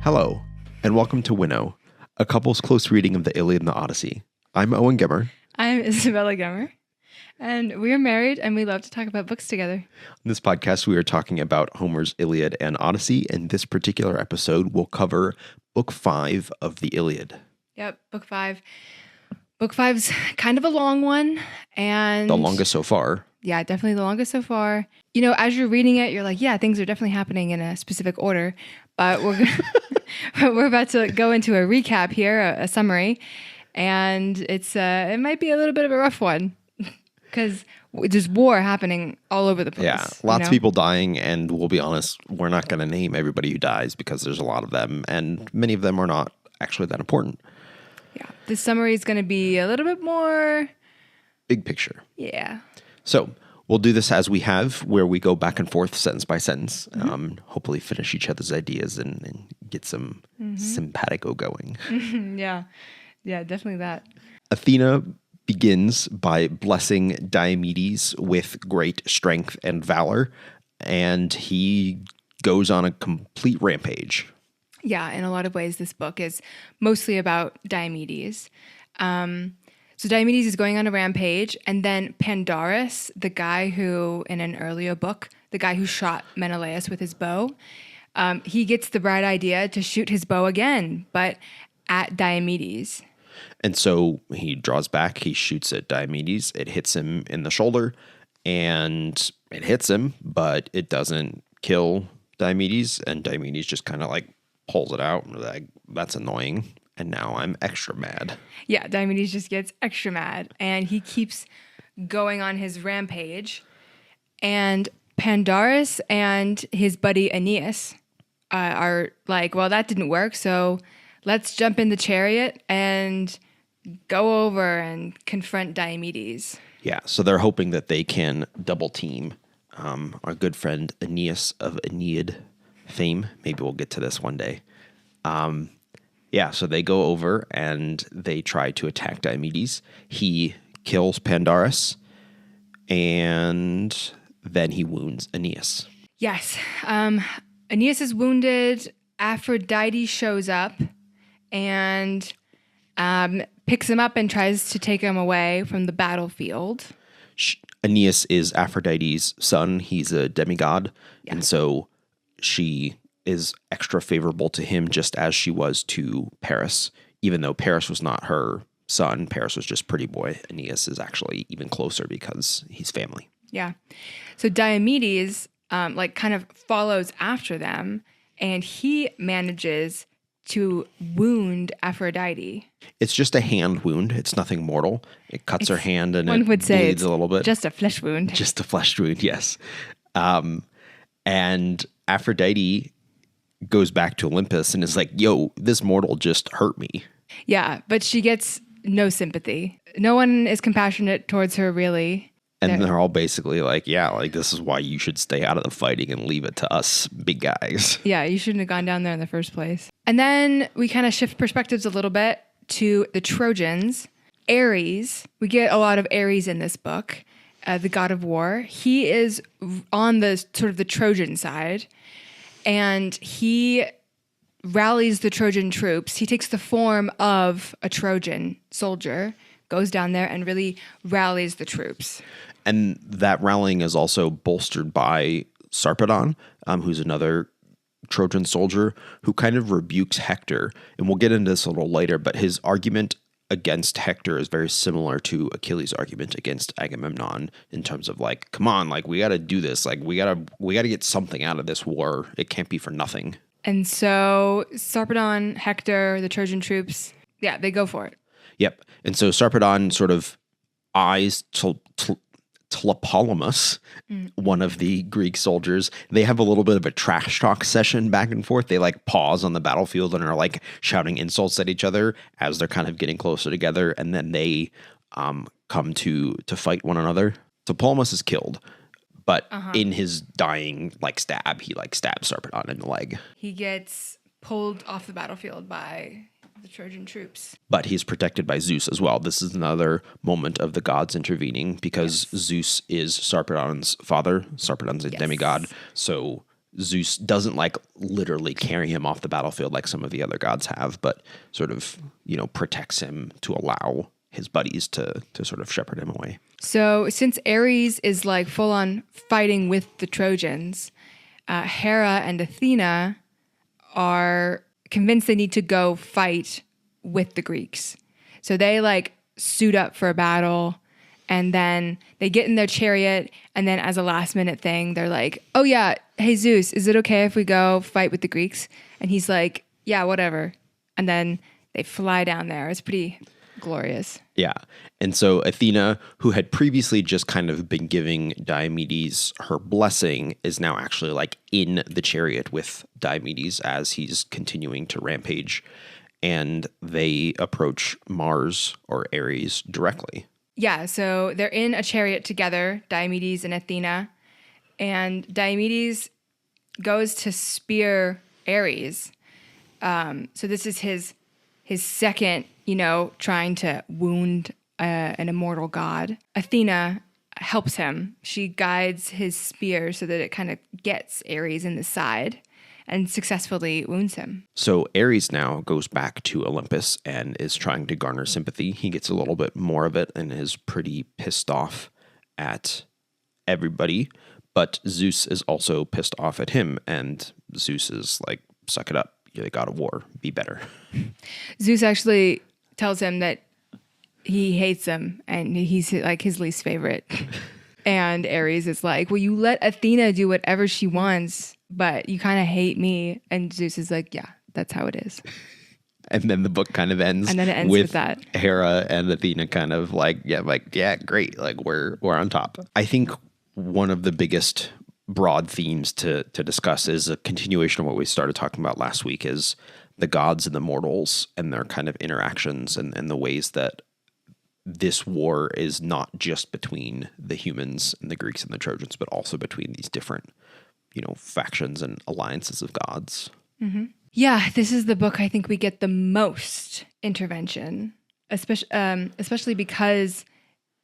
Hello, and welcome to WINNOW, a couple's close reading of the Iliad and the Odyssey. I'm Owen Gemmer. I'm Isabella Gemmer, and we are married, and we love to talk about books together. In this podcast, we are talking about Homer's Iliad and Odyssey, and this particular episode will cover Book 5 of the Iliad. Yep, Book 5. Book 5's kind of a long one, and... The longest so far. Yeah, definitely the longest so far. You know, as you're reading it, you're like, yeah, things are definitely happening in a specific order, but we're about to go into a recap here, a summary, and it might be a little bit of a rough one because there's war happening all over the place. Yeah, lots of people dying, and we'll be honest, we're not going to name everybody who dies because there's a lot of them, and many of them are not actually that important. Yeah, this summary is going to be a little bit more... big picture. Yeah. So we'll do this as we have, where we go back and forth sentence by sentence, hopefully finish each other's ideas and get some simpatico going. Yeah, definitely that. Athena begins by blessing Diomedes with great strength and valor, and he goes on a complete rampage. Yeah, in a lot of ways, this book is mostly about Diomedes. So Diomedes is going on a rampage, and then Pandarus, the guy who, in an earlier book, the guy who shot Menelaus with his bow, he gets the bright idea to shoot his bow again, but at Diomedes. And so he draws back, he shoots at Diomedes, it hits him in the shoulder, and it hits him, but it doesn't kill Diomedes, and Diomedes just kind of like pulls it out, like, that's annoying. And now I'm extra mad. Yeah, Diomedes just gets extra mad. And he keeps going on his rampage. And Pandarus and his buddy Aeneas are like, well, that didn't work. So let's jump in the chariot and go over and confront Diomedes. Yeah, so they're hoping that they can double team our good friend Aeneas of Aeneid fame. Maybe we'll get to this one day. Yeah, so they go over and they try to attack Diomedes. He kills Pandarus, and then he wounds Aeneas. Yes. Aeneas is wounded. Aphrodite shows up and picks him up and tries to take him away from the battlefield. Aeneas is Aphrodite's son. He's a demigod, and so she is extra favorable to him just as she was to Paris. Even though Paris was not her son, Paris was just pretty boy. Aeneas is actually even closer because he's family. Yeah. So Diomedes kind of follows after them, and he manages to wound Aphrodite. It's just a hand wound. It's nothing mortal. It cuts her hand and one it would say bleeds a little bit. Just a flesh wound. Just a flesh wound, yes. And Aphrodite goes back to Olympus and is like, yo, this mortal just hurt me. Yeah, but she gets no sympathy. No one is compassionate towards her, really. And they're all basically like, yeah, like this is why you should stay out of the fighting and leave it to us big guys. Yeah, you shouldn't have gone down there in the first place. And then we kind of shift perspectives a little bit to the Trojans. Ares, we get a lot of Ares in this book, the god of war. He is on the sort of the Trojan side. And he rallies the Trojan troops. He takes the form of a Trojan soldier, goes down there and really rallies the troops. And that rallying is also bolstered by Sarpedon, who's another Trojan soldier who kind of rebukes Hector. And we'll get into this a little later, but his argument against Hector is very similar to Achilles' argument against Agamemnon in terms of like, come on, like we got to do this. Like we got to get something out of this war. It can't be for nothing. And so Sarpedon, Hector, the Trojan troops, yeah, they go for it. Yep. And so Sarpedon sort of eyes Tlepolemus, one of the Greek soldiers. They have a little bit of a trash talk session back and forth. They like pause on the battlefield and are like shouting insults at each other as they're kind of getting closer together. And then they come to fight one another. Tlepolemus is killed, but in his dying like stab, he like stabs Sarpedon in the leg. He gets pulled off the battlefield by the Trojan troops. But he's protected by Zeus as well. This is another moment of the gods intervening because Zeus is Sarpedon's father. Sarpedon's a demigod. So Zeus doesn't like literally carry him off the battlefield like some of the other gods have, but sort of, protects him to allow his buddies to sort of shepherd him away. So since Ares is like full on fighting with the Trojans, Hera and Athena are convinced they need to go fight with the Greeks. So they like suit up for a battle, and then they get in their chariot, and then as a last minute thing, they're like, oh yeah, hey Zeus, is it okay if we go fight with the Greeks? And he's like, yeah, whatever. And then they fly down there. It's pretty glorious. Yeah. And so Athena, who had previously just kind of been giving Diomedes her blessing, is now actually like in the chariot with Diomedes as he's continuing to rampage. And they approach Mars or Ares directly. Yeah, so they're in a chariot together, Diomedes and Athena, and Diomedes goes to spear Ares. So this is his second, trying to wound an immortal god. Athena helps him. She guides his spear so that it kind of gets Ares in the side and successfully wounds him. So Ares now goes back to Olympus and is trying to garner sympathy. He gets a little bit more of it and is pretty pissed off at everybody. But Zeus is also pissed off at him, and Zeus is like, suck it up. You're the god of war. Be better. Zeus actually tells him that he hates him and he's like his least favorite. And Ares is like, well, you let Athena do whatever she wants, but you kind of hate me. And Zeus is like, yeah, that's how it is. And then the book kind of ends, with that. Hera and Athena kind of like, yeah, great. Like we're on top. I think one of the biggest broad themes to discuss is a continuation of what we started talking about last week, is the gods and the mortals and their kind of interactions and the ways that this war is not just between the humans and the Greeks and the Trojans, but also between these different, factions and alliances of gods. Mm-hmm. Yeah, this is the book I think we get the most intervention, especially because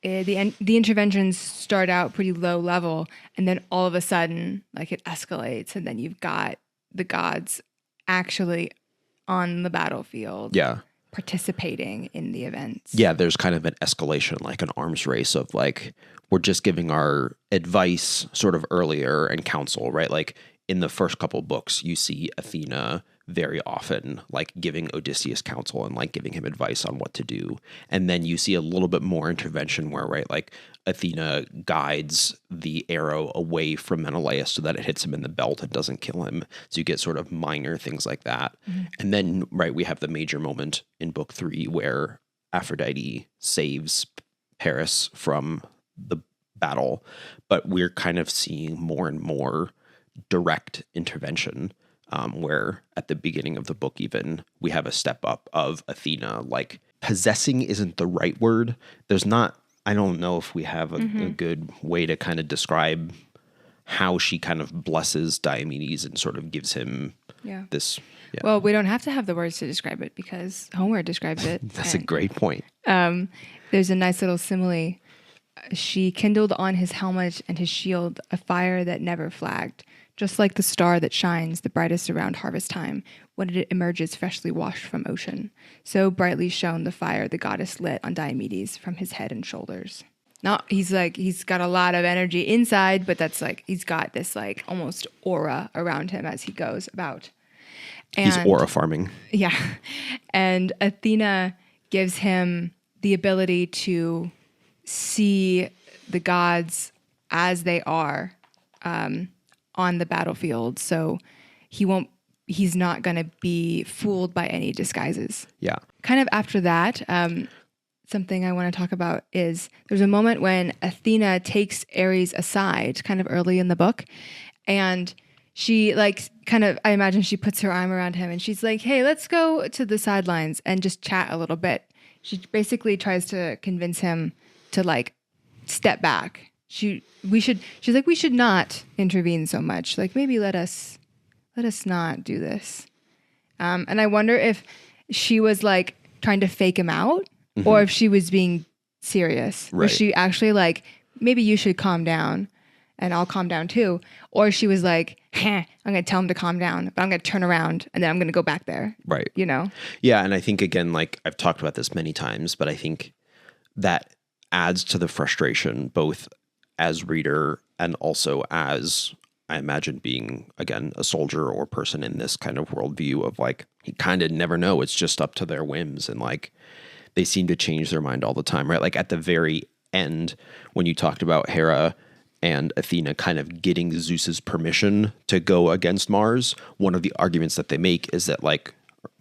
the interventions start out pretty low level, and then all of a sudden, like it escalates, and then you've got the gods actually on the battlefield. Yeah. Participating in the events. Yeah, there's kind of an escalation, like an arms race of like, we're just giving our advice sort of earlier and counsel, right? Like in the first couple books, you see Athena very often like giving Odysseus counsel and like giving him advice on what to do. And then you see a little bit more intervention where, right, like Athena guides the arrow away from Menelaus so that it hits him in the belt and doesn't kill him. So you get sort of minor things like that. Mm-hmm. And then, right, we have the major moment in book 3 where Aphrodite saves Paris from the battle, but we're kind of seeing more and more direct intervention. Where at the beginning of the book, even we have a step up of Athena, like possessing isn't the right word. There's not, I don't know if we have a good way to kind of describe how she kind of blesses Diomedes and sort of gives him this. Yeah. Well, we don't have to have the words to describe it because Homer describes it. That's a great point. There's a nice little simile. She kindled on his helmet and his shield a fire that never flagged, just like the star that shines the brightest around harvest time when it emerges freshly washed from ocean. So brightly shone the fire the goddess lit on Diomedes from his head and shoulders. Now, he's got a lot of energy inside, but that's like, he's got this like almost aura around him as he goes about. And, he's aura farming. Yeah. And Athena gives him the ability to see the gods as they are, on the battlefield, so he's not going to be fooled by any disguises. Yeah. Kind of after that, something I want to talk about is there's a moment when Athena takes Ares aside kind of early in the book, and she like kind of, I imagine she puts her arm around him and she's like, hey, let's go to the sidelines and just chat a little bit. She basically tries to convince him to like step back. She's like, we should not intervene so much. Like maybe let us not do this. And I wonder if she was like trying to fake him out or if she was being serious. Right. Was she actually like, maybe you should calm down and I'll calm down too. Or she was like, I'm going to tell him to calm down, but I'm going to turn around and then I'm going to go back there. Right. You know? Yeah. And I think, again, like I've talked about this many times, but I think that adds to the frustration, both as reader and also as, I imagine, being, again, a soldier or person in this kind of worldview of like, you kind of never know. It's just up to their whims. And like, they seem to change their mind all the time, right? Like at the very end, when you talked about Hera and Athena kind of getting Zeus's permission to go against Mars, one of the arguments that they make is that like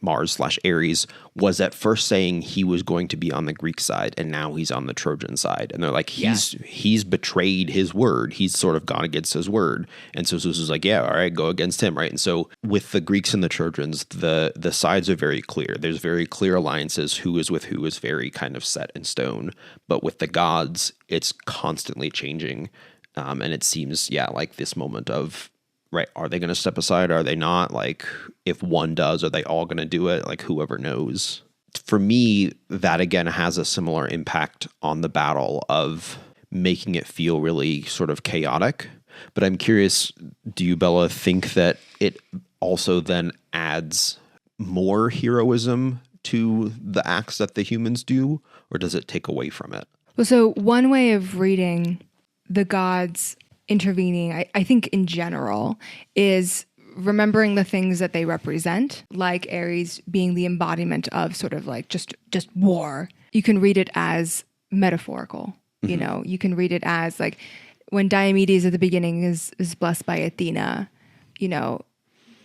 Mars/Ares was at first saying he was going to be on the Greek side and now he's on the Trojan side. And they're like, he's betrayed his word. He's sort of gone against his word. And so Zeus is like, yeah, all right, go against him, right? And so with the Greeks and the Trojans, the sides are very clear. There's very clear alliances. Who is with who is very kind of set in stone. But with the gods, it's constantly changing. And it seems, like this moment of, right, are they going to step aside? Are they not? Like, if one does, are they all going to do it? Like, whoever knows. For me, that again has a similar impact on the battle of making it feel really sort of chaotic. But I'm curious, do you, Bella, think that it also then adds more heroism to the acts that the humans do, or does it take away from it? Well, so one way of reading the gods intervening, I think in general, is remembering the things that they represent, like Ares being the embodiment of sort of like just war. You can read it as metaphorical, you know, you can read it as like when Diomedes at the beginning is blessed by Athena, you know,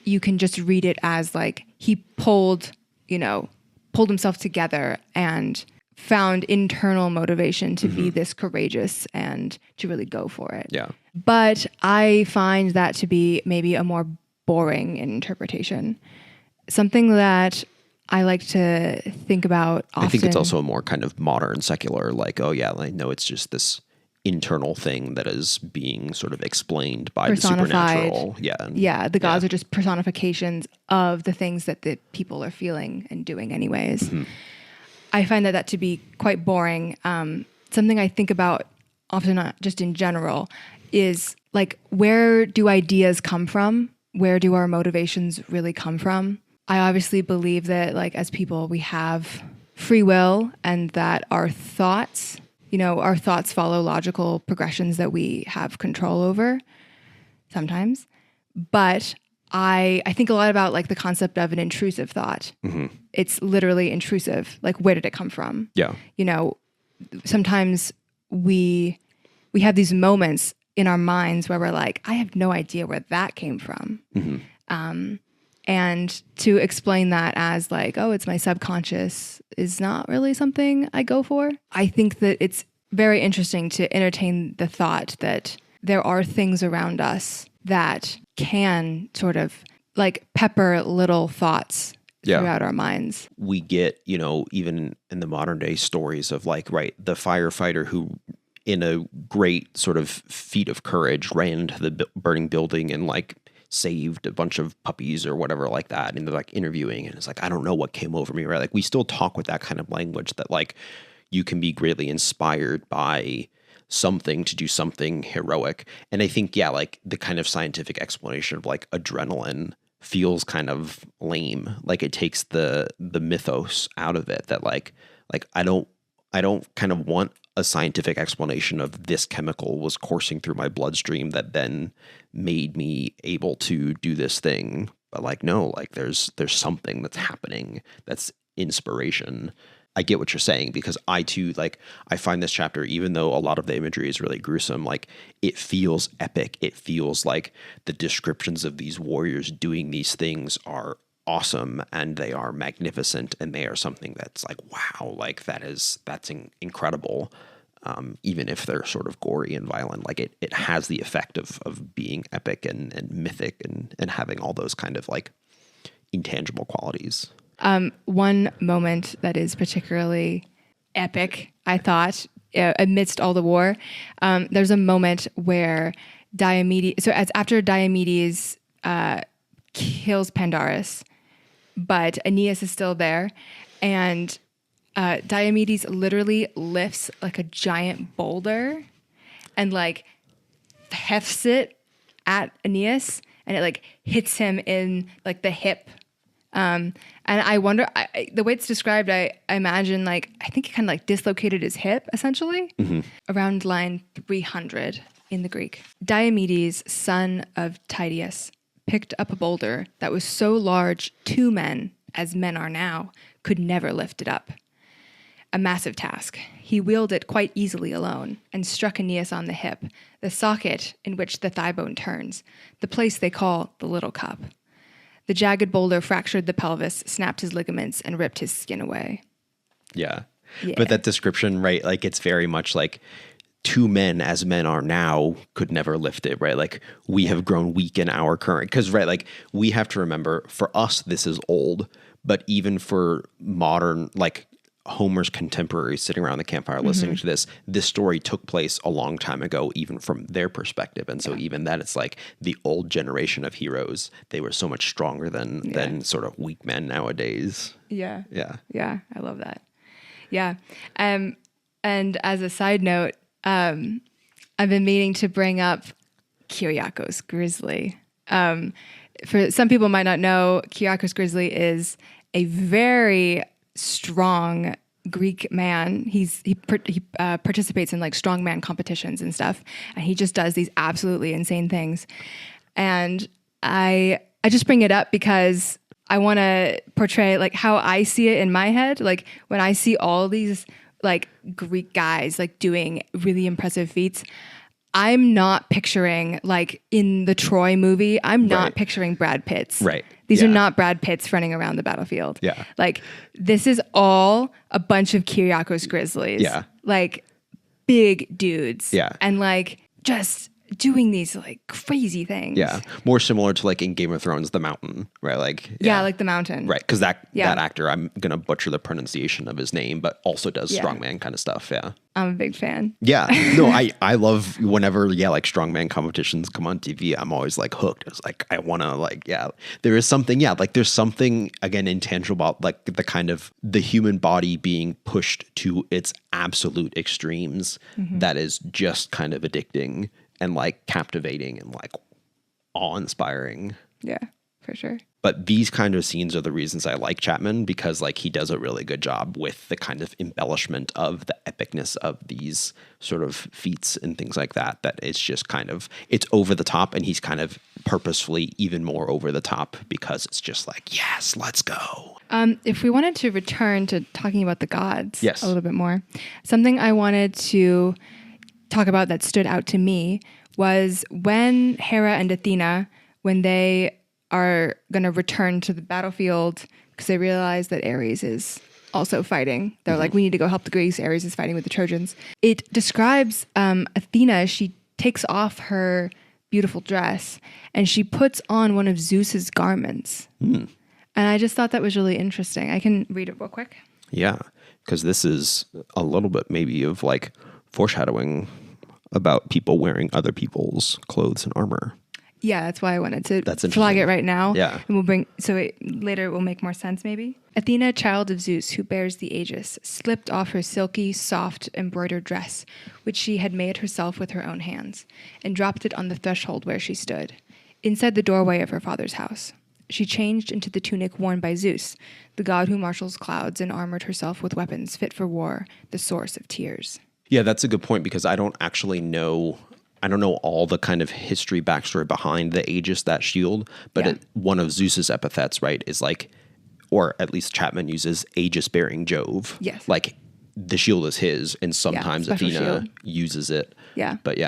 you can just read it as like he pulled himself together and found internal motivation to be this courageous and to really go for it. Yeah. But I find that to be maybe a more boring interpretation. Something that I like to think about often. I think it's also a more kind of modern, secular, like, oh yeah, like, no, it's just this internal thing that is being sort of explained by the supernatural. Yeah. The gods are just personifications of the things that the people are feeling and doing anyways. I find that to be quite boring. Something I think about often, not just in general, is like, where do ideas come from? Where do our motivations really come from? I obviously believe that, like, as people, we have free will and that our thoughts follow logical progressions that we have control over sometimes. But I think a lot about like the concept of an intrusive thought. It's literally intrusive. Like, where did it come from? Yeah. You know, sometimes we have these moments in our minds where we're like, I have no idea where that came from. And to explain that as like, oh, it's my subconscious is not really something I go for. I think that it's very interesting to entertain the thought that there are things around us that can sort of like pepper little thoughts throughout our minds. We get, even in the modern day stories of like, right, the firefighter who in a great sort of feat of courage ran into the burning building and like saved a bunch of puppies or whatever like that. And they're like interviewing and it's like, I don't know what came over me, right? Like we still talk with that kind of language that like you can be greatly inspired by something to do something heroic. And I think, like the kind of scientific explanation of like adrenaline feels kind of lame. Like it takes the mythos out of it that like I don't kind of want a scientific explanation of this chemical was coursing through my bloodstream that then made me able to do this thing. But like, no, like there's something that's happening that's inspiration. I get what you're saying because I too, like, I find this chapter, even though a lot of the imagery is really gruesome, like it feels epic. It feels like the descriptions of these warriors doing these things are awesome and they are magnificent and they are something that's like, wow, like that's incredible. Even if they're sort of gory and violent, like it has the effect of being epic and mythic and having all those kind of like intangible qualities. One moment that is particularly epic, I thought, amidst all the war, there's a moment where Diomedes, after Diomedes kills Pandarus, but Aeneas is still there. And Diomedes literally lifts like a giant boulder and like hefts it at Aeneas, and it like hits him in like the hip. And I wonder, the way it's described, I imagine like, I think he kind of like dislocated his hip essentially around line 300 in the Greek. Diomedes, son of Tydeus, picked up a boulder that was so large 2 men, as men are now, could never lift it up. A massive task. He wheeled it quite easily alone and struck Aeneas on the hip, the socket in which the thigh bone turns, the place they call the little cup. The jagged boulder fractured the pelvis, snapped his ligaments, and ripped his skin away. Yeah. But that description, right, like it's very much like 2 men as men are now could never lift it, right? Like we have grown weak in our current, because, right, like we have to remember, for us, this is old, but even for modern, like Homer's contemporaries sitting around the campfire listening to this story took place a long time ago, even from their perspective. And so even that, it's like the old generation of heroes, they were so much stronger than sort of weak men nowadays. Yeah. Yeah. Yeah. I love that. Yeah. And as a side note, I've been meaning to bring up Kyriakos Grizzly. For some people might not know, Kyriakos Grizzly is a very strong Greek man. He participates in like strongman competitions and stuff, and he just does these absolutely insane things. And I just bring it up because I want to portray like how I see it in my head. Like when I see all these like Greek guys like doing really impressive feats, I'm not picturing like in the Troy movie, I'm not picturing Brad Pitts. Right. These are not Brad Pitts running around the battlefield. Yeah. Like this is all a bunch of Kyriakos Grizzlies. Yeah. Like big dudes. Yeah. And like just doing these like crazy things. Yeah. More similar to like in Game of Thrones, the Mountain, right? Like, yeah, like the Mountain. Right. Because that actor, I'm going to butcher the pronunciation of his name, but also does strongman kind of stuff. Yeah. I'm a big fan. Yeah. No, I love whenever, like strongman competitions come on TV, I'm always like hooked. It's like, I want to like, there is something, like there's something, again, intangible about like the kind of the human body being pushed to its absolute extremes that is just kind of addicting and like captivating and like awe-inspiring. Yeah, for sure. But these kind of scenes are the reasons I like Chapman, because like he does a really good job with the kind of embellishment of the epicness of these sort of feats and things like that, that it's just kind of, it's over the top, and he's kind of purposefully even more over the top because it's just like, yes, let's go. If we wanted to return to talking about the gods a little bit more, something I wanted to talk about that stood out to me was when Hera and Athena, when they are going to return to the battlefield because they realize that Ares is also fighting. They're like, we need to go help the Greeks. Ares is fighting with the Trojans. It describes Athena. She takes off her beautiful dress and she puts on one of Zeus's garments. And I just thought that was really interesting. I can read it real quick. Yeah, because this is a little bit maybe of like foreshadowing about people wearing other people's clothes and armor. Yeah, that's why I wanted to That's flag it right now. Yeah. And later it will make more sense maybe. Athena, child of Zeus, who bears the Aegis, slipped off her silky, soft, embroidered dress, which she had made herself with her own hands, and dropped it on the threshold where she stood, inside the doorway of her father's house. She changed into the tunic worn by Zeus, the god who marshals clouds, and armored herself with weapons fit for war, the source of tears. Yeah, that's a good point, because I don't know all the kind of history backstory behind the Aegis, that shield, but one of Zeus's epithets, right, is like, or at least Chapman uses Aegis-bearing Jove. Yes. Like the shield is his, and sometimes Athena uses it. Yeah. But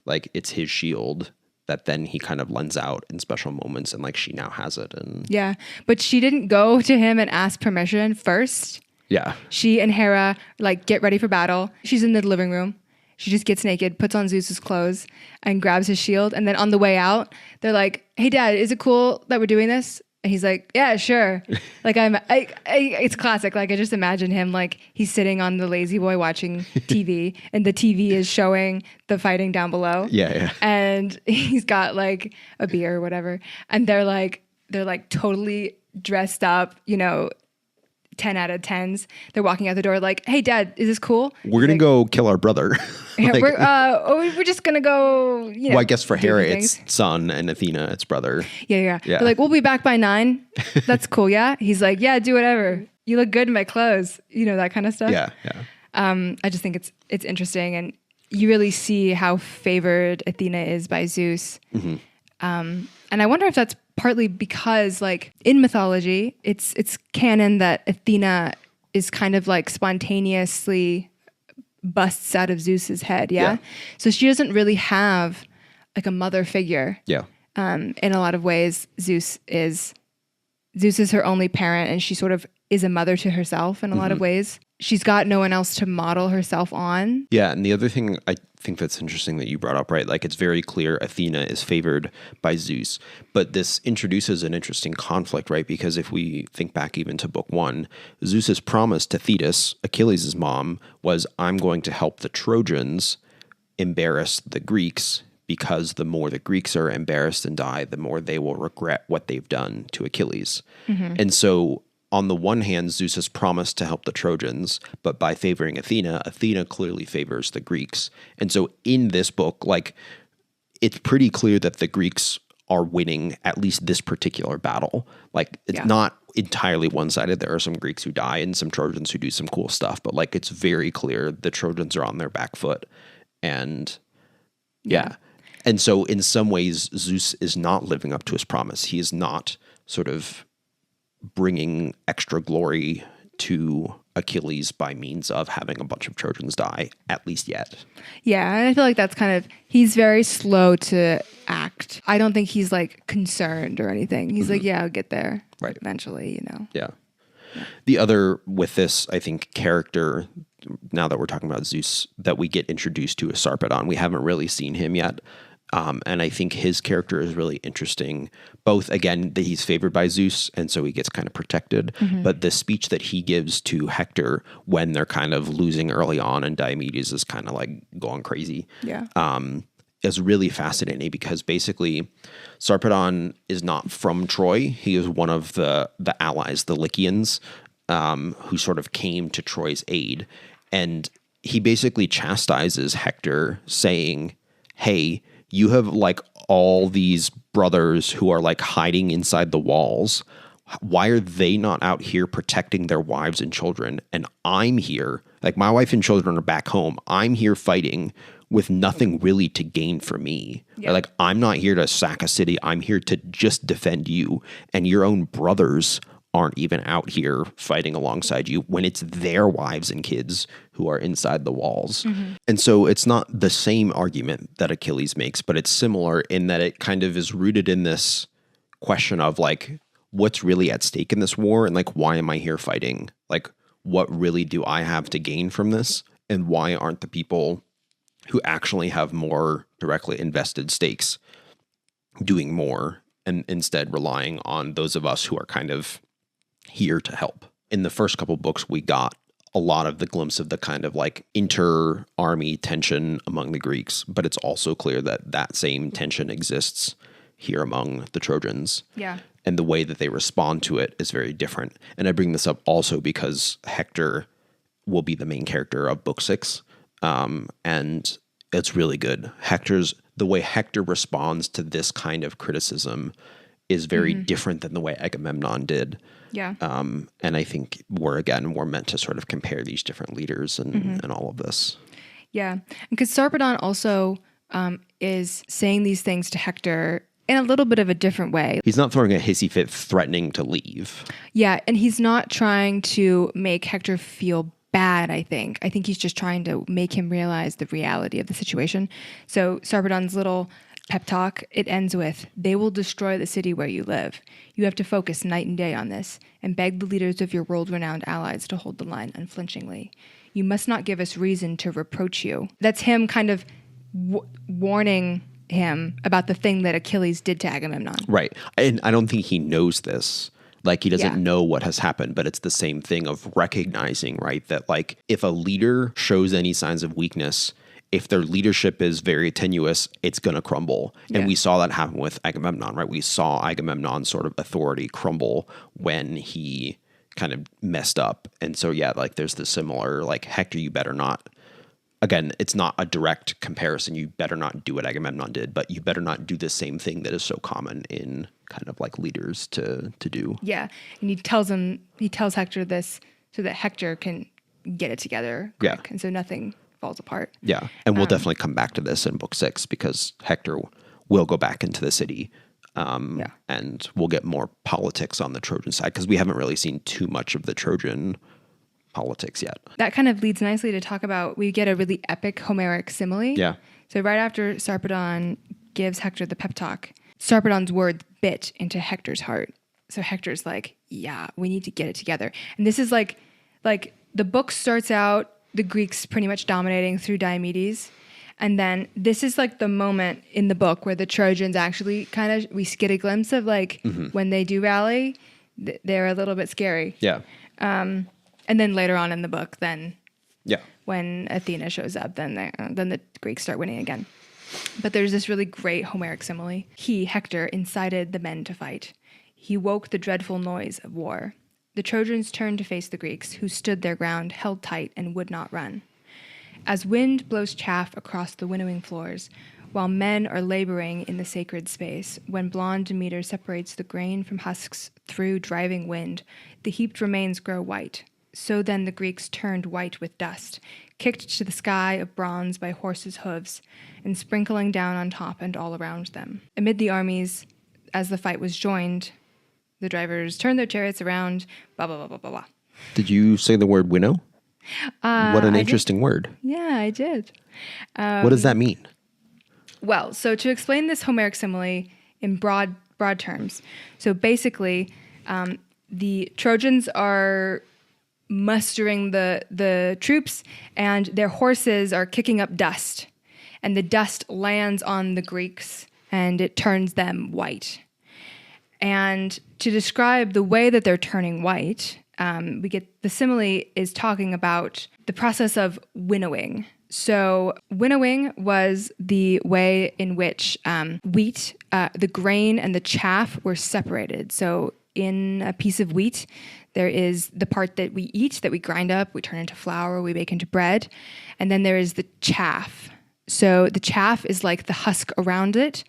like it's his shield that then he kind of lends out in special moments, and like she now has it. And yeah, but she didn't go to him and ask permission first. Yeah. She and Hera like get ready for battle. She's in the living room. She just gets naked, puts on Zeus's clothes, and grabs his shield. And then on the way out, they're like, "Hey, Dad, is it cool that we're doing this?" And he's like, "Yeah, sure." Like it's classic. Like I just imagine him like he's sitting on the lazy boy watching TV, and the TV is showing the fighting down below. Yeah. And he's got like a beer or whatever, and they're like totally dressed up, 10 out of 10s. They're walking out the door like, hey, Dad, is this cool? We're going to go kill our brother. Yeah, we're just going to go, well, I guess for Hera, things. it's son, and Athena, it's brother. Yeah. They're like, we'll be back by 9. That's cool, yeah? He's like, yeah, do whatever. You look good in my clothes. That kind of stuff. Yeah. I just think it's interesting. And you really see how favored Athena is by Zeus. Mm-hmm. And I wonder if that's partly because, like, in mythology, it's canon that Athena is kind of like spontaneously busts out of Zeus's head, yeah? So she doesn't really have like a mother figure. Yeah. In a lot of ways, Zeus is her only parent, and she sort of is a mother to herself in a lot of ways. She's got no one else to model herself on. Yeah, and the other thing I think that's interesting that you brought up, right? Like, it's very clear Athena is favored by Zeus, but this introduces an interesting conflict, right? Because if we think back even to book 1, Zeus's promise to Thetis, Achilles' mom, was, I'm going to help the Trojans embarrass the Greeks, because the more the Greeks are embarrassed and die, the more they will regret what they've done to Achilles. Mm-hmm. And so on the one hand, Zeus has promised to help the Trojans, but by favoring Athena, Athena clearly favors the Greeks. And so in this book, like, it's pretty clear that the Greeks are winning at least this particular battle. Like, it's not entirely one-sided. There are some Greeks who die and some Trojans who do some cool stuff, but like, it's very clear the Trojans are on their back foot. And and so in some ways, Zeus is not living up to his promise. He is not sort of bringing extra glory to Achilles by means of having a bunch of Trojans die, at least yet. Yeah, and I feel like that's kind of, he's very slow to act. I don't think he's like concerned or anything. He's like, yeah, I'll get there eventually, Yeah. The other with this, I think, character, now that we're talking about Zeus, that we get introduced to is Sarpedon. We haven't really seen him yet. And I think his character is really interesting, both, again, that he's favored by Zeus, and so he gets kind of protected, but the speech that he gives to Hector when they're kind of losing early on and Diomedes is kind of like going crazy, is really fascinating, because basically Sarpedon is not from Troy. He is one of the allies, the Lycians, who sort of came to Troy's aid, and he basically chastises Hector, saying, hey, you have like all these brothers who are like hiding inside the walls. Why are they not out here protecting their wives and children? And I'm here, like, my wife and children are back home. I'm here fighting with nothing really to gain for me. Yeah. Like, I'm not here to sack a city. I'm here to just defend you. And your own brothers aren't even out here fighting alongside you when it's their wives and kids who are inside the walls. Mm-hmm. And so it's not the same argument that Achilles makes, but it's similar in that it kind of is rooted in this question of like, what's really at stake in this war? And like, why am I here fighting? Like, what really do I have to gain from this? And why aren't the people who actually have more directly invested stakes doing more, and instead relying on those of us who are kind of here to help? In the first couple books, we got a lot of the glimpse of the kind of like inter-army tension among the Greeks, but it's also clear that that same tension exists here among the Trojans. Yeah. And the way that they respond to it is very different. And I bring this up also because Hector will be the main character of book 6. And it's really good. The way Hector responds to this kind of criticism is very different than the way Agamemnon did. Yeah. And I think we're meant to sort of compare these different leaders and all of this. Yeah. Because Sarpedon also is saying these things to Hector in a little bit of a different way. He's not throwing a hissy fit threatening to leave. Yeah. And he's not trying to make Hector feel bad, I think. I think he's just trying to make him realize the reality of the situation. So Sarpedon's little pep talk, it ends with, they will destroy the city where you live. You have to focus night and day on this and beg the leaders of your world-renowned allies to hold the line unflinchingly. You must not give us reason to reproach you. That's him kind of warning him about the thing that Achilles did to Agamemnon. Right. And I don't think he knows this. Like, he doesn't know what has happened, but it's the same thing of recognizing, right, that like if a leader shows any signs of weakness, if their leadership is very tenuous, it's going to crumble. And we saw that happen with Agamemnon, right? We saw Agamemnon's sort of authority crumble when he kind of messed up. And so, yeah, like there's this similar, like, Hector, you better not, again, it's not a direct comparison. You better not do what Agamemnon did, but you better not do the same thing that is so common in kind of like leaders to do. Yeah. And he tells Hector this so that Hector can get it together quick. Yeah. And so nothing falls apart. Yeah. And we'll definitely come back to this in book 6 because Hector will go back into the city. And we'll get more politics on the Trojan side because we haven't really seen too much of the Trojan politics yet. That kind of leads nicely to talk about, we get a really epic Homeric simile. Yeah. So right after Sarpedon gives Hector the pep talk, Sarpedon's words bit into Hector's heart. So Hector's like, yeah, we need to get it together. And this is like the book starts out, the Greeks pretty much dominating through Diomedes. And then this is like the moment in the book where the Trojans actually kind of, we get a glimpse of like when they do rally, they're a little bit scary. Yeah. And then later on in the book, then Yeah. when Athena shows up, then the Greeks start winning again. But there's this really great Homeric simile. He, Hector, incited the men to fight. He woke the dreadful noise of war. The Trojans turned to face the Greeks, who stood their ground, held tight, and would not run. As wind blows chaff across the winnowing floors, while men are laboring in the sacred space, when blonde Demeter separates the grain from husks through driving wind, the heaped remains grow white. So then the Greeks turned white with dust, kicked to the sky of bronze by horses' hooves, and sprinkling down on top and all around them. Amid the armies, as the fight was joined, the drivers turned their chariots around, blah, blah, blah, blah, blah, blah. Did you say the word winnow? What an interesting word. Yeah, I did. What does that mean? Well, so to explain this Homeric simile in broad terms, so basically the Trojans are mustering the troops and their horses are kicking up dust, and the dust lands on the Greeks and it turns them white. And to describe the way that they're turning white, we get the simile is talking about the process of winnowing. So winnowing was the way in which wheat, the grain and the chaff were separated. So in a piece of wheat, there is the part that we eat, that we grind up, we turn into flour, we bake into bread. And then there is the chaff. So the chaff is like the husk around it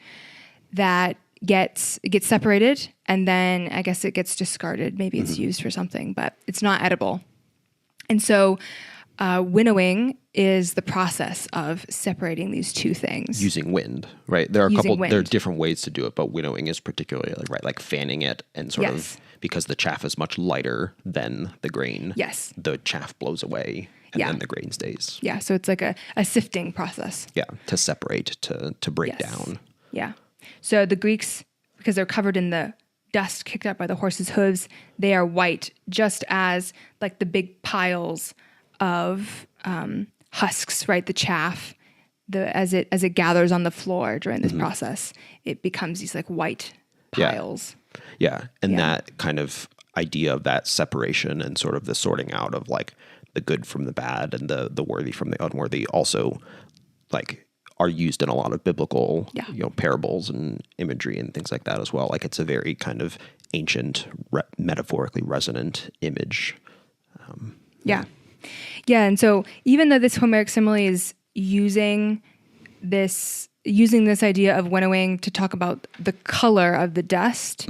that gets separated, and then I guess it gets discarded. Maybe it's used for something, but it's not edible. And so winnowing is the process of separating these two things. Using wind, right? There are there are different ways to do it, but winnowing is particularly like fanning it and sort of, because the chaff is much lighter than the grain. Yes. The chaff blows away and then the grain stays. Yeah, so it's like a sifting process. Yeah, to separate, to break down. Yeah. So the Greeks, because they're covered in the dust kicked up by the horses' hooves, they are white, just as like the big piles of husks, right? The chaff, as it gathers on the floor during this process, it becomes these like white piles. Yeah. And that kind of idea of that separation and sort of the sorting out of like the good from the bad and the worthy from the unworthy also like are used in a lot of biblical, parables and imagery and things like that as well. Like it's a very kind of ancient, metaphorically resonant image. Yeah. And so even though this Homeric simile is using this idea of winnowing to talk about the color of the dust,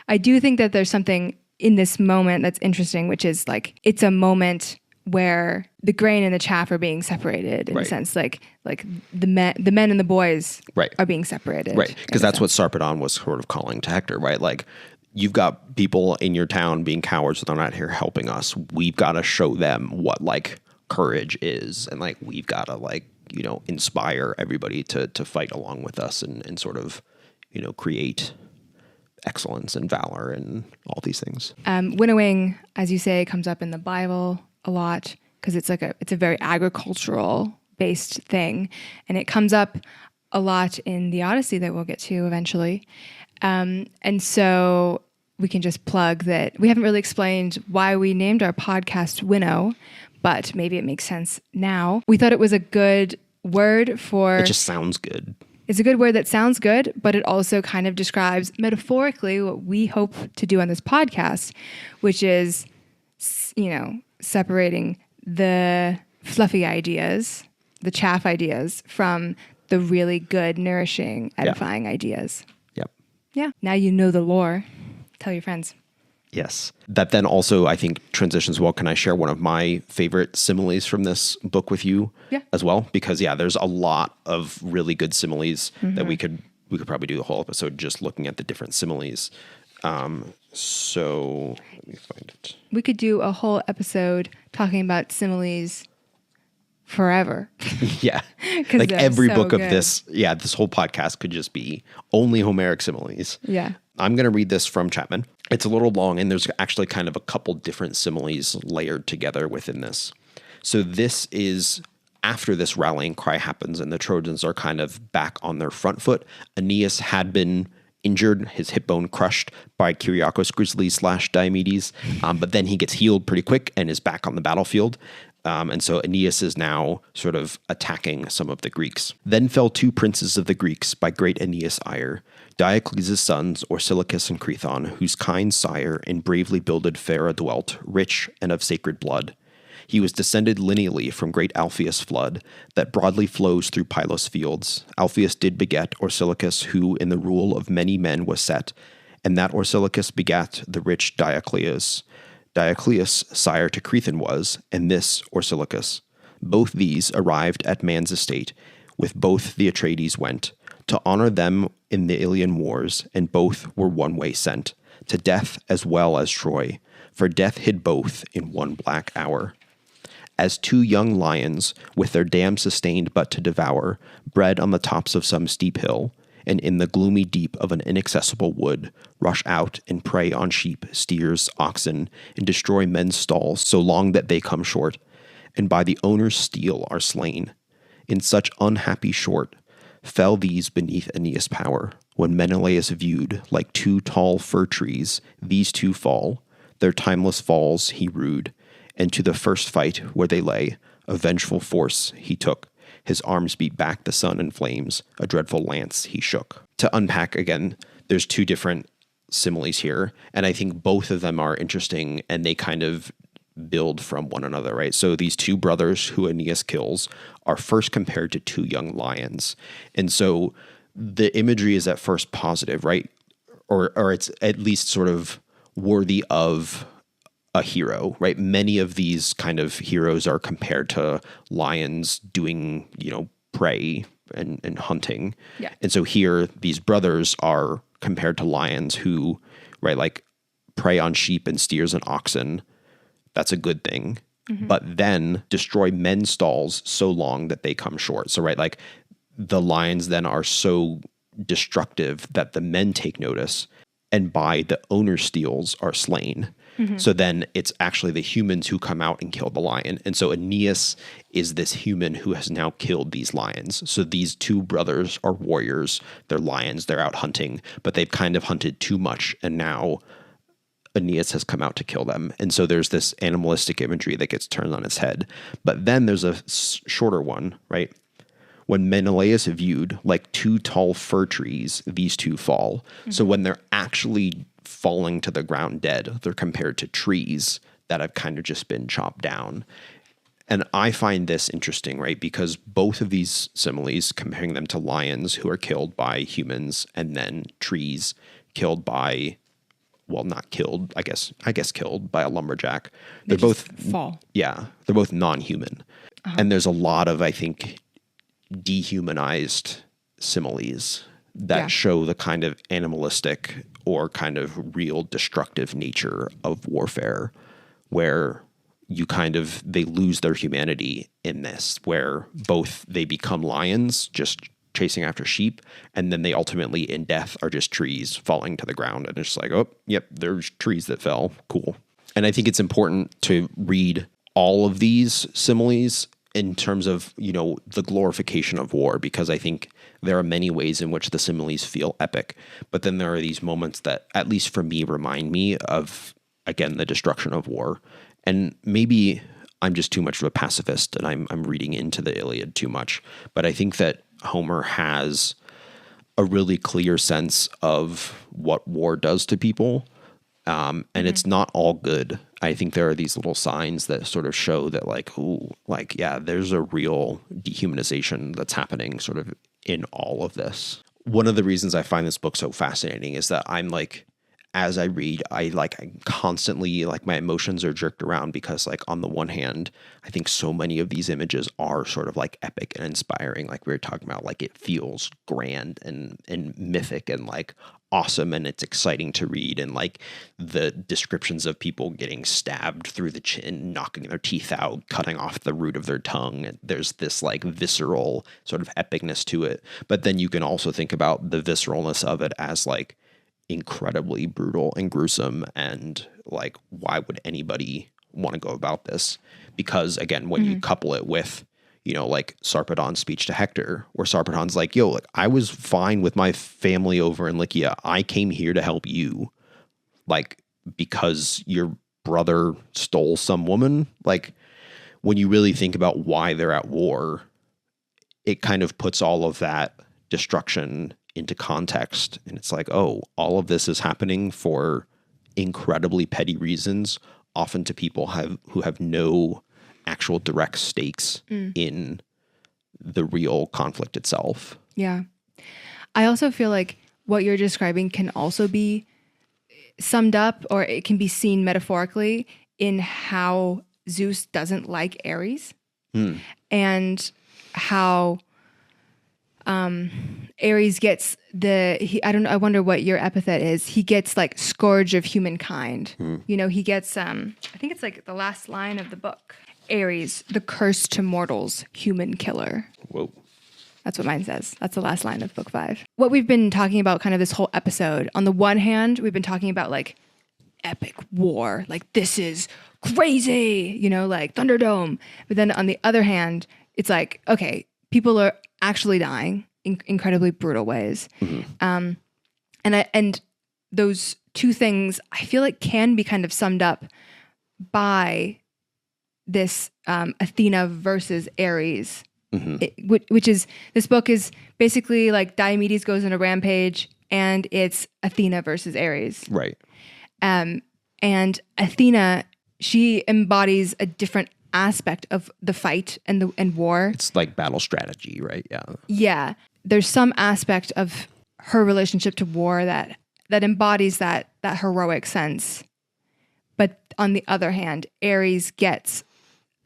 I do think that there's something in this moment that's interesting, which is like it's a moment where the grain and the chaff are being separated in a sense, like the men and the boys are being separated. Right, because that's what Sarpedon was sort of calling to Hector, right? Like, you've got people in your town being cowards, so they're not here helping us. We've got to show them what, like, courage is, and, like, we've got to, like, inspire everybody to fight along with us and sort of, create excellence and valor and all these things. Winnowing, as you say, comes up in the Bible a lot because it's a very agricultural based thing, and it comes up a lot in the Odyssey that we'll get to eventually. And so we can just plug that we haven't really explained why we named our podcast Winnow, but maybe it makes sense now. We thought it was a good word for... It just sounds good. It's a good word that sounds good, but it also kind of describes metaphorically what we hope to do on this podcast, which is, separating the fluffy ideas, the chaff ideas, from the really good, nourishing, edifying ideas. Yep. Yeah. Now you know the lore. Tell your friends. Yes. That then also, I think, transitions well. Can I share one of my favorite similes from this book with you as well? Because, there's a lot of really good similes that we could probably do the whole episode just looking at the different similes. So let me find it. We could do a whole episode talking about similes forever. Yeah. Like every book good. of this, this whole podcast could just be only Homeric similes. Yeah. I'm going to read this from Chapman. It's a little long, and there's actually kind of a couple different similes layered together within this. So this is after this rallying cry happens, and the Trojans are kind of back on their front foot. Aeneas had been injured, his hip bone crushed by Kyriakos Grizzly / Diomedes, but then he gets healed pretty quick and is back on the battlefield. And so Aeneas is now sort of attacking some of the Greeks. Then fell 2 princes of the Greeks by great Aeneas' ire, Diocles' sons, Orsilochus and Crethon, whose kind sire in bravely builded Phaera dwelt, rich and of sacred blood. He was descended lineally from great Alpheus' flood, that broadly flows through Pylos fields. Alpheus did beget Orsilochus, who in the rule of many men was set, and that Orsilochus begat the rich Diocleus. Diocleus sire to Crethon was, and this Orsilochus. Both these arrived at man's estate, with both the Atreides went, to honor them in the Ilian wars, and both were one way sent, to death as well as Troy, for death hid both in one black hour. As 2 young lions, with their dam sustained but to devour, bred on the tops of some steep hill, and in the gloomy deep of an inaccessible wood, rush out and prey on sheep, steers, oxen, and destroy men's stalls so long that they come short, and by the owner's steel are slain. In such unhappy short, fell these beneath Aeneas' power, when Menelaus viewed, like 2 tall fir trees, these 2 fall, their timeless falls he rued, and to the first fight where they lay, a vengeful force he took. His arms beat back the sun in flames, a dreadful lance he shook. To unpack again, there's 2 different similes here, and I think both of them are interesting, and they kind of build from one another, right? So these 2 brothers who Aeneas kills are first compared to 2 young lions. And so the imagery is at first positive, right? Or it's at least sort of worthy of a hero, right? Many of these kind of heroes are compared to lions doing, prey and hunting. Yeah. And so here, these brothers are compared to lions who, right, like prey on sheep and steers and oxen. That's a good thing. Mm-hmm. But then destroy men's stalls so long that they come short. So, right, like the lions then are so destructive that the men take notice, and by the owner's steals are slain. Mm-hmm. So then it's actually the humans who come out and kill the lion. And so Aeneas is this human who has now killed these lions. So these 2 brothers are warriors. They're lions. They're out hunting, but they've kind of hunted too much. And now Aeneas has come out to kill them. And so there's this animalistic imagery that gets turned on its head. But then there's a shorter one, right? When Menelaus viewed, like 2 tall fir trees, these 2 fall. Mm-hmm. So when they're actually falling to the ground dead, they're compared to trees that have kind of just been chopped down. And I find this interesting, right? Because both of these similes, comparing them to lions who are killed by humans, and then trees killed by, well, not killed, I guess killed by a lumberjack. They're both fall. Yeah, they're both non-human. Uh-huh. And there's a lot of, I think, dehumanized similes that show the kind of animalistic or kind of real destructive nature of warfare, where they lose their humanity in this, where both they become lions just chasing after sheep, and then they ultimately in death are just trees falling to the ground, and it's like, oh, yep, there's trees that fell. Cool. And I think it's important to read all of these similes in terms of, the glorification of war, because I think there are many ways in which the similes feel epic, but then there are these moments that, at least for me, remind me of, again, the destruction of war. And maybe I'm just too much of a pacifist and I'm reading into the Iliad too much. But I think that Homer has a really clear sense of what war does to people. And it's not all good. I think there are these little signs that sort of show that like, ooh, like, yeah, there's a real dehumanization that's happening sort of in all of this. One of the reasons I find this book so fascinating is that I'm like, as I read, I constantly, like, my emotions are jerked around because, like, on the one hand, I think so many of these images are sort of like epic and inspiring. Like we were talking about, like it feels grand and mythic and like awesome, and it's exciting to read. And like the descriptions of people getting stabbed through the chin, knocking their teeth out, cutting off the root of their tongue. And there's this like visceral sort of epicness to it. But then you can also think about the visceralness of it as like incredibly brutal and gruesome, and like, why would anybody want to go about this? Because again, when you couple it with, you know, like Sarpedon's speech to Hector, where Sarpedon's like, yo, like, I was fine with my family over in Lycia. I came here to help you, like, because your brother stole some woman. Like, when you really think about why they're at war, it kind of puts all of that destruction into context. And it's like, oh, all of this is happening for incredibly petty reasons, often to people who have no actual direct stakes in the real conflict itself. Yeah. I also feel like what you're describing can also be summed up, or it can be seen metaphorically in how Zeus doesn't like Ares and how Ares gets I wonder what your epithet is. He gets like scourge of humankind. You know, he gets, I think it's like the last line of the book. Ares, the curse to mortals, human killer. Whoa. That's what mine says. That's the last line of book 5. What we've been talking about kind of this whole episode, on the one hand, we've been talking about like epic war. Like, this is crazy, you know, like Thunderdome. But then on the other hand, it's like, okay, people are actually dying in incredibly brutal ways. And those two things I feel like can be kind of summed up by this Athena versus Ares, which is, this book is basically like Diomedes goes on a rampage and it's Athena versus Ares. Right. And Athena, she embodies a different aspect of the fight and war. It's like battle strategy, right? Yeah. Yeah. There's some aspect of her relationship to war that embodies that heroic sense. But on the other hand, Ares gets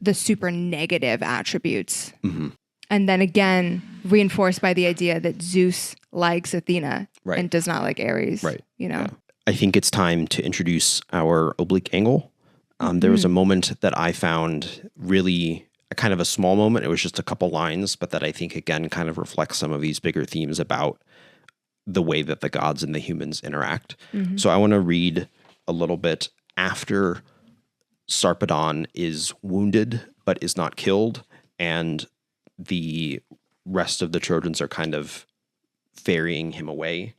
the super negative attributes. And then again, reinforced by the idea that Zeus likes Athena and does not like Ares. Right. You know? Yeah. I think it's time to introduce our oblique angle. There was a moment that I found really kind of a small moment. It was just a couple lines, but that I think, again, kind of reflects some of these bigger themes about the way that the gods and the humans interact. So I want to read a little bit after Sarpedon is wounded but is not killed, and the rest of the Trojans are kind of ferrying him away.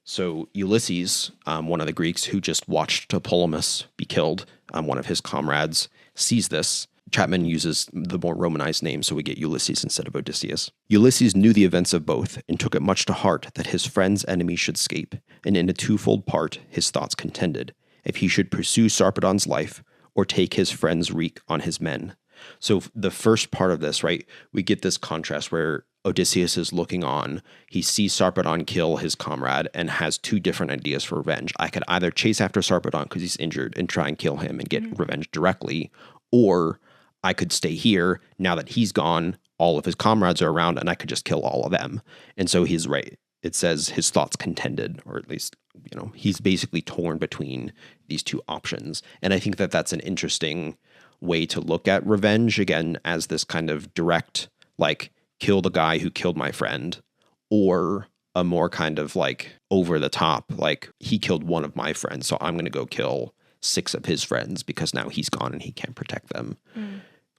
So Ulysses, one of the Greeks who just watched Tlepolemus be killed, one of his comrades, sees this. Chapman uses the more Romanized name, so we get Ulysses instead of Odysseus. Ulysses knew the events of both, and took it much to heart that his friend's enemy should escape, and in a twofold part his thoughts contended, if he should pursue Sarpedon's life, or take his friend's wreak on his men. So the first part of this, right, we get this contrast where Odysseus is looking on. He sees Sarpedon kill his comrade and has two different ideas for revenge. I could either chase after Sarpedon because he's injured and try and kill him and get revenge directly, or I could stay here. Now that he's gone, all of his comrades are around and I could just kill all of them. And so he's right. It says his thoughts contended, or at least, you know, he's basically torn between these two options. And I think that that's an interesting way to look at revenge, again, as this kind of direct, like, kill the guy who killed my friend, or a more kind of like over the top, like, he killed one of my friends, so I'm going to go kill 6 of his friends because now he's gone and he can't protect them.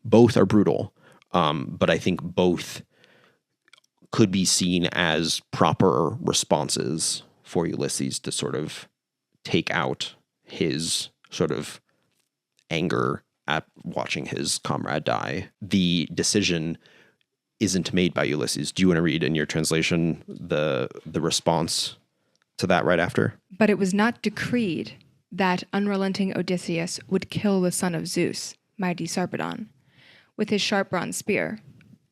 Both are brutal, but I think both could be seen as proper responses for Ulysses to sort of take out his sort of anger at watching his comrade die. The decision isn't made by Ulysses. Do you want to read in your translation the response to that right after? But it was not decreed that unrelenting Odysseus would kill the son of Zeus, mighty Sarpedon, with his sharp bronze spear.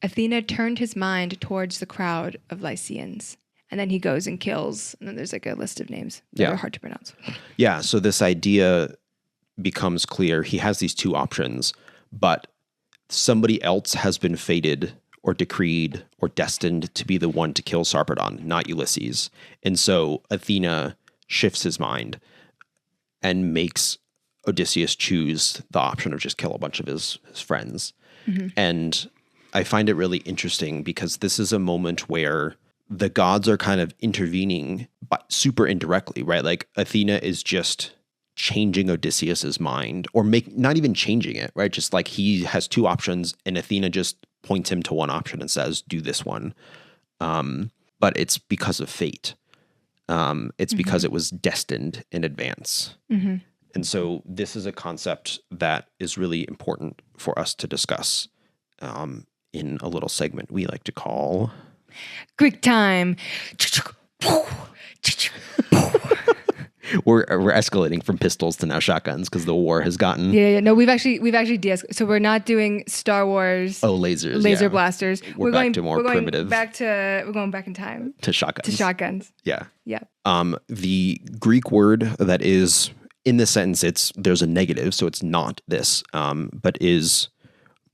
Athena turned his mind towards the crowd of Lycians. And then he goes and kills, and then there's like a list of names that are hard to pronounce. Yeah, so this idea becomes clear. He has these two options, but somebody else has been fated or decreed or destined to be the one to kill Sarpedon, not Ulysses. And so Athena shifts his mind and makes Odysseus choose the option of just kill a bunch of his friends. Mm-hmm. And I find it really interesting because this is a moment where the gods are kind of intervening, but super indirectly, right? Like Athena is just changing Odysseus's mind, or not even changing it, right? Just like he has two options and Athena just points him to one option and says, do this one. But it's because of fate. It's because it was destined in advance. Mm-hmm. And so this is a concept that is really important for us to discuss in a little segment we like to call Greek time. We're escalating from pistols to now shotguns because the war has gotten. Yeah. No, we've actually de-escalated. So we're not doing Star Wars. Oh, lasers, laser blasters. We're back to more primitive. We're going back in time to shotguns. Yeah. The Greek word that is in this sentence, there's a negative, so it's not this, but is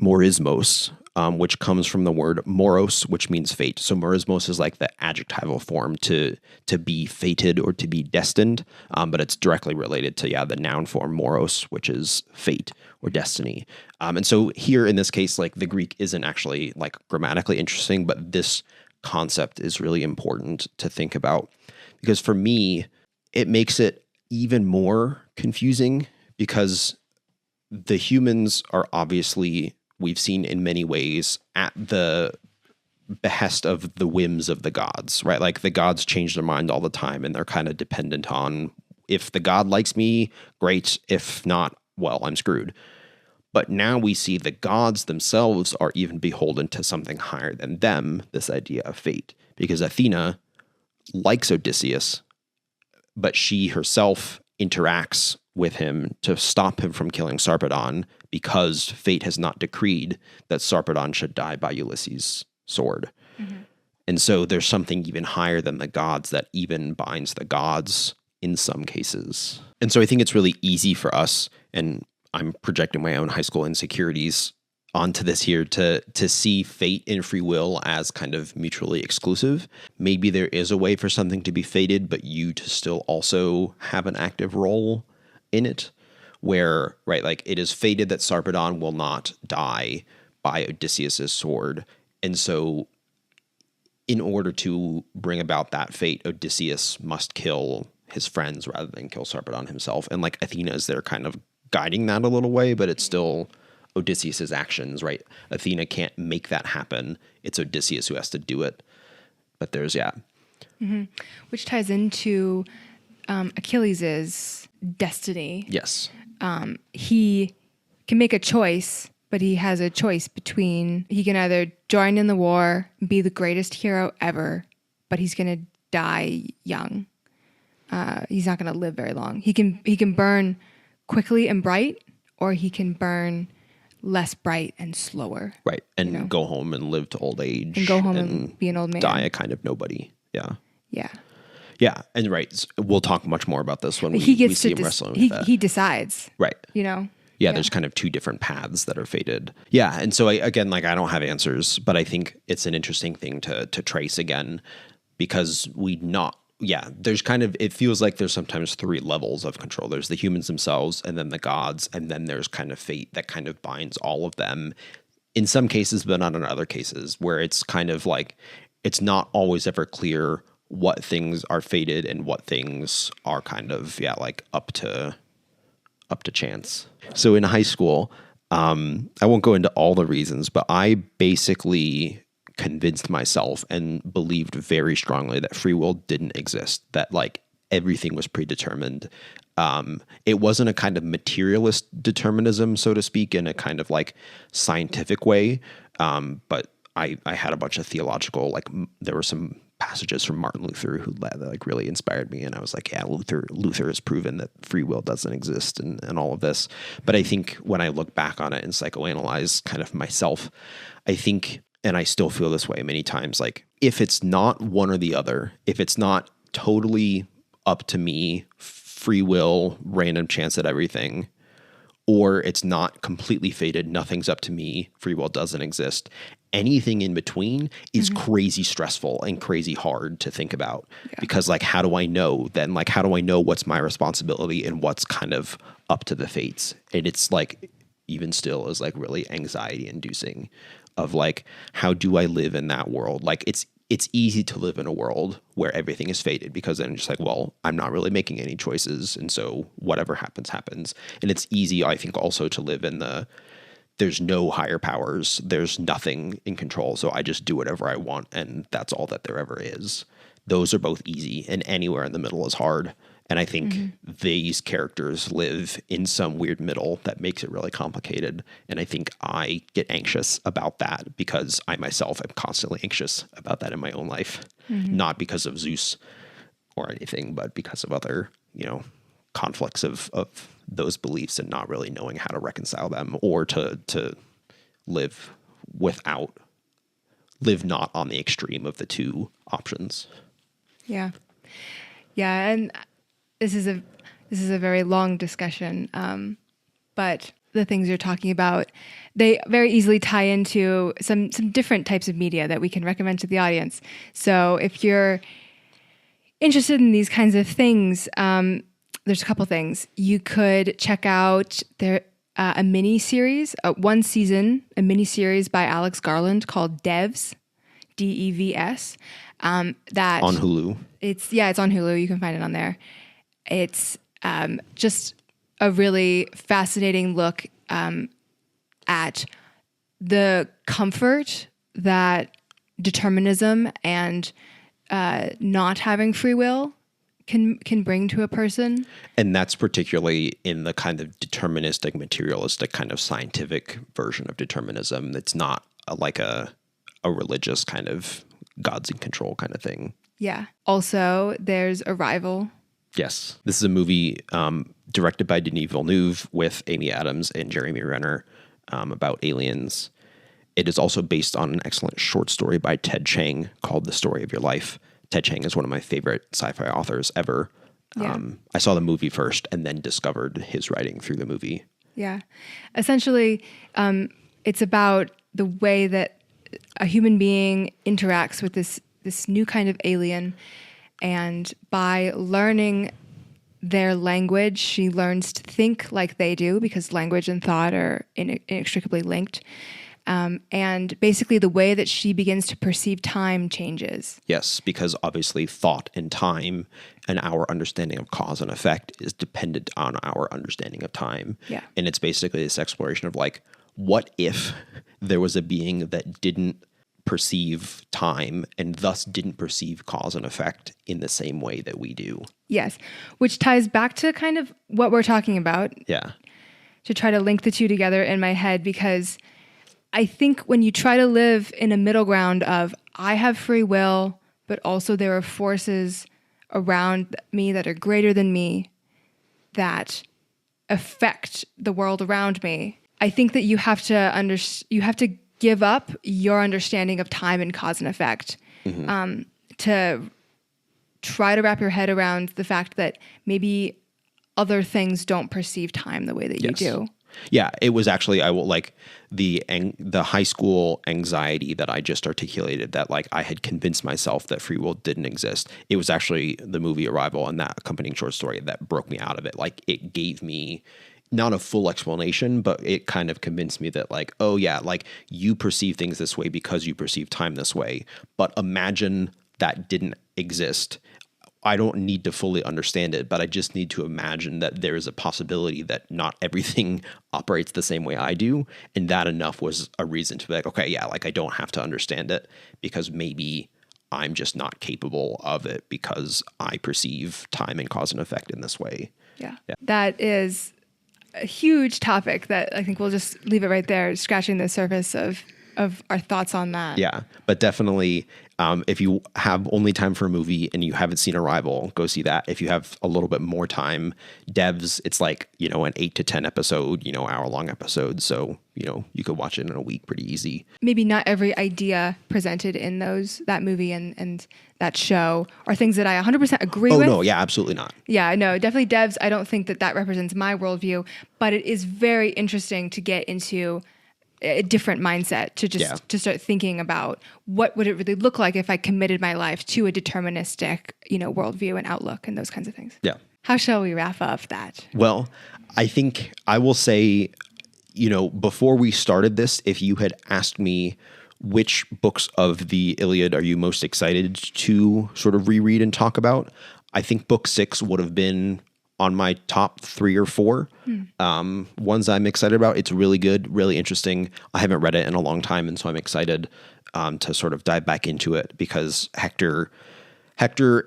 morismos, which comes from the word moros, which means fate. So morismos is like the adjectival form to be fated or to be destined, but it's directly related to the noun form moros, which is fate or destiny. And so here in this case, like the Greek isn't actually like grammatically interesting, but this concept is really important to think about because for me, it makes it even more confusing because the humans are obviously, we've seen in many ways, at the behest of the whims of the gods, right? Like the gods change their mind all the time and they're kind of dependent on, if the god likes me, great. If not, well, I'm screwed. But now we see the gods themselves are even beholden to something higher than them, this idea of fate. Because Athena likes Odysseus, but she herself interacts with him to stop him from killing Sarpedon because fate has not decreed that Sarpedon should die by Ulysses' sword. Mm-hmm. And so there's something even higher than the gods that even binds the gods in some cases. And so I think it's really easy for us, and I'm projecting my own high school insecurities onto this here, to see fate and free will as kind of mutually exclusive. Maybe there is a way for something to be fated, but you to still also have an active role in it, where, right, like it is fated that Sarpedon will not die by Odysseus' sword. And so in order to bring about that fate, Odysseus must kill his friends rather than kill Sarpedon himself. And like Athena is there kind of guiding that a little way, but it's still Odysseus' actions, right? Athena can't make that happen. It's Odysseus who has to do it. But there's, Mm-hmm. Which ties into Achilles' destiny. Yes. He can make a choice, but he has a choice between, he can either join in the war, be the greatest hero ever, but he's going to die young. He's not going to live very long. He can burn quickly and bright, or he can burn less bright and slower. Right. And go home and live to old age. And go home and be an old man. Die a kind of nobody. Yeah. Yeah. Yeah. And right. We'll talk much more about this when we see him wrestling with that. He decides. Right. Yeah, there's kind of two different paths that are fated. Yeah. And so I don't have answers, but I think it's an interesting thing to trace again, because there's kind of, it feels like there's sometimes three levels of control. There's the humans themselves, and then the gods, and then there's kind of fate that kind of binds all of them in some cases, but not in other cases, where it's kind of like, it's not always ever clear what things are fated and what things are kind of, like up to chance. So in high school, I won't go into all the reasons, but I basically convinced myself and believed very strongly that free will didn't exist, that like everything was predetermined. It wasn't a kind of materialist determinism, so to speak, in a kind of like scientific way. But I had a bunch of theological, like there were some passages from Martin Luther that like really inspired me. And I was like, yeah, Luther has proven that free will doesn't exist and all of this. But I think when I look back on it and psychoanalyze kind of myself, I think, and I still feel this way many times, like if it's not one or the other, if it's not totally up to me, free will, random chance at everything, or it's not completely fated, nothing's up to me, free will doesn't exist, anything in between is crazy stressful and crazy hard to think about. Because like, how do I know then? Like, how do I know what's my responsibility and what's kind of up to the fates? And it's like, even still is like really anxiety inducing of like, how do I live in that world? Like it's easy to live in a world where everything is fated, because then it's just like, well, I'm not really making any choices. And so whatever happens, happens. And it's easy, I think, also to live in there's no higher powers. There's nothing in control. So I just do whatever I want. And that's all that there ever is. Those are both easy, and anywhere in the middle is hard. And I think these characters live in some weird middle that makes it really complicated. And I think I get anxious about that because I myself am constantly anxious about that in my own life. Not because of Zeus or anything, but because of other, conflicts of those beliefs and not really knowing how to reconcile them, or to live not on the extreme of the two options. Yeah. Yeah. And this is a very long discussion. But the things you're talking about, they very easily tie into some different types of media that we can recommend to the audience. So if you're interested in these kinds of things, there's a couple things. You could check out a mini series, one season, a mini series by Alex Garland called Devs, Devs. That on Hulu. It's on Hulu. You can find it on there. It's just a really fascinating look at the comfort that determinism and not having free will can bring to a person. And that's particularly in the kind of deterministic, materialistic kind of scientific version of determinism. It's not like a religious kind of God's in control kind of thing. Yeah. Also, there's Arrival. Yes. This is a movie directed by Denis Villeneuve with Amy Adams and Jeremy Renner about aliens. It is also based on an excellent short story by Ted Chiang called The Story of Your Life. Ted Chiang is one of my favorite sci-fi authors ever. Yeah. I saw the movie first and then discovered his writing through the movie. Yeah. Essentially, it's about the way that a human being interacts with this new kind of alien. And by learning their language, she learns to think like they do, because language and thought are inextricably linked. And basically the way that she begins to perceive time changes. Yes, because obviously thought and time and our understanding of cause and effect is dependent on our understanding of time. Yeah. And it's basically this exploration of like, what if there was a being that didn't perceive time and thus didn't perceive cause and effect in the same way that we do? Yes, which ties back to kind of what we're talking about. Yeah. To try to link the two together in my head, because I think when you try to live in a middle ground of I have free will, but also there are forces around me that are greater than me that affect the world around me, I think that you have to give up your understanding of time and cause and effect to try to wrap your head around the fact that maybe other things don't perceive time the way that you do. Yeah, it was actually, I will like the high school anxiety that I just articulated, that like I had convinced myself that free will didn't exist. It was actually the movie Arrival and that accompanying short story that broke me out of it. Like it gave me not a full explanation, but it kind of convinced me that like, oh yeah, like you perceive things this way because you perceive time this way. But imagine that didn't exist. I don't need to fully understand it, but I just need to imagine that there is a possibility that not everything operates the same way I do. And that enough was a reason to be like, okay, yeah, like I don't have to understand it because maybe I'm just not capable of it because I perceive time and cause and effect in this way. Yeah. That is a huge topic that I think we'll just leave it right there, scratching the surface of our thoughts on that. Yeah, but definitely, if you have only time for a movie and you haven't seen Arrival, go see that. If you have a little bit more time, Devs, it's like, an 8 to 10 episode, hour-long episode. So, you could watch it in a week pretty easy. Maybe not every idea presented in that movie and that show are things that I 100% agree with. Oh, no, yeah, absolutely not. Yeah, no, definitely Devs. I don't think that represents my worldview, but it is very interesting to get into a different mindset, to start thinking about what would it really look like if I committed my life to a deterministic, worldview and outlook and those kinds of things. Yeah. How shall we wrap up that? Well, I think I will say, before we started this, if you had asked me which books of the Iliad are you most excited to sort of reread and talk about, I think book 6 would have been on my top 3 or 4 ones I'm excited about. It's really good, really interesting. I haven't read it in a long time, and so I'm excited to sort of dive back into it because Hector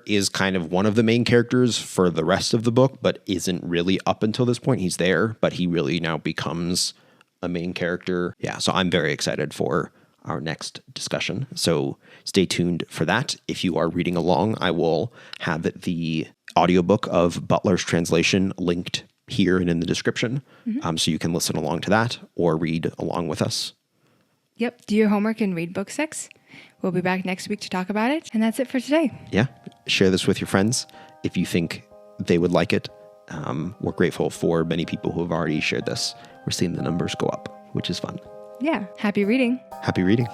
is kind of one of the main characters for the rest of the book, but isn't really up until this point. He's there, but he really now becomes a main character. Yeah, so I'm very excited for our next discussion. So stay tuned for that. If you are reading along, I will have the audiobook of Butler's translation linked here and in the description. So you can listen along to that or read along with us. Yep. Do your homework and read book 6. We'll be back next week to talk about it. And that's it for today. Yeah. Share this with your friends if you think they would like it. We're grateful for many people who have already shared this. We're seeing the numbers go up, which is fun. Yeah. Happy reading. Happy reading.